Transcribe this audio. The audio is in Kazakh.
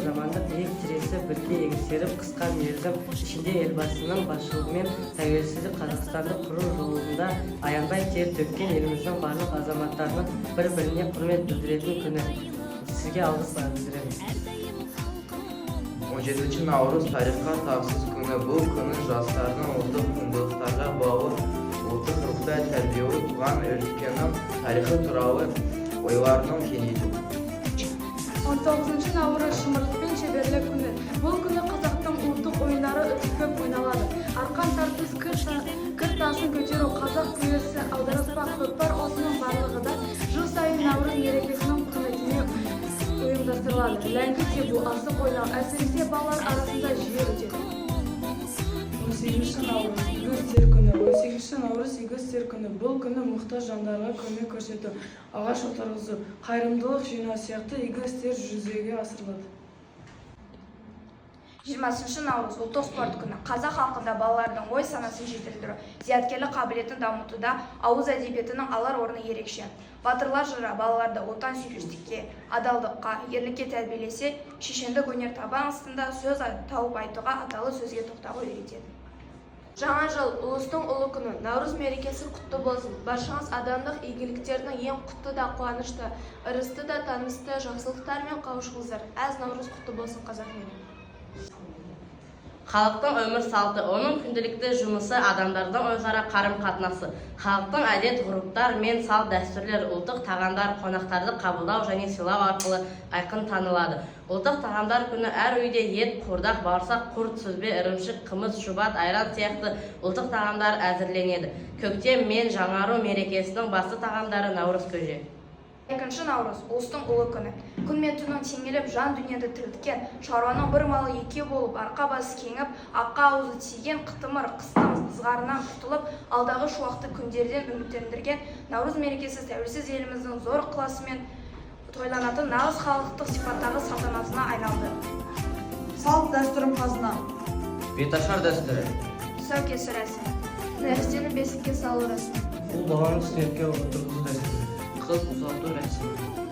замандық биік тіресі бірге еңсеріп, қысқа мерзім ішінде елбасының басшылығымен тәуелсіздік Қазақстанды құру жолында аянбай тер төккен еліміздің барлық азаматтарының бір-біріне құрмет білдіретін күні. Sizге алғыс білдіреміз. 17 Navruz tarixқа tavsiz күні. Бұл күні жастардың ұлттық құндылықтарға бауыр, ұлттық рухта тәрбиелеу, туған өлкенің тарихы туралы ойларының кеңейту. 19 Navruz шымырлық пен шеберлік күні. Бұл күні қазақтың ұлттық ойындары өте көп ойналады. Арқан тартыс, кір тасын көтеру, қазақ күресі, аударыспақ, көкпар осының барлығы да жыл сайын Наурыз мерекесінің құрметіне ұйымдастырылады. Ләңгі тебу, асық ойнау, әсіресе балалар арасында жиі өтеді. 18 Navruz игі істер күні. 18 Navruz игі істер күні. Бұл күні мұқтаж жандарға көмек көрсету, ағаш отырғызу, қайырымдылық жинау сияқты игі істер жүзеге асырылады. 20 Navruz ұлттық спорт күні. Қазақ халқында балалардың ой санасын жетілдіру, зияткерлік қабілетін дамытуда ауыз әдебиетінің алар орны ерекше. Батырлар жыры балаларды отан сүйгіштікке, адалдыққа, ерлікке тәрбиелесе, шешендік өнер табан астында сөз тауып айтуға, аталы сөзге тоқтауға үйретеді. Жаңа жыл ұлыстың ұлы күні. Наурыз мерекесі құтты болсын. Баршаңыз адамдық игіліктердің ең құтты да қуанышты, ырысты да танысты жақсылықтармен қауышыңыздар. Әз Наурыз құтты болсын, қазақ елі. Халықтың өмір салты, оның күнделікті жұмысы, адамдардың өзара қарым-қатынасы, халықтың әдет-ғұрыптар мен салт дәстүрлер, ұлттық тағамдар, қонақтарды қабылдау және сыйлау арқылы айқын танылады. Ұлттық тағамдар күні әр үйде ет, қуырдақ, бауырсақ, құрт, сүзбе, ірімшік, қымыз, шұбат, айран сияқты ұлттық тағамдар әзірленеді. Көктем мен жаңару мерекесінің басты тағамдары наурыз көже. 2 Navruz ұлыстың ұлы күні. Күн мен түннің теңеліп, жан дүниеді тірілткен, шаруаның бір малы екі болып, арқа басы кеңіп, аққа аузы тиген, қытымыр қыстың ызғарынан құтылып, алдағы шуақты күндерден үміттендірген Наурыз мерекесі тәуелсіз еліміздің зор ықыласымен тойланатын нағыз халықтық сипаттағы салтанатына айналды. Салт дәстүрім қазына. Беташар дәстүрі. Тұсаукесер рәсімі. Нәрестені бесікке салу рәсімі. Бұл баланы студентке отырғызу дәстүрі. Қыз ұзату рәсімі.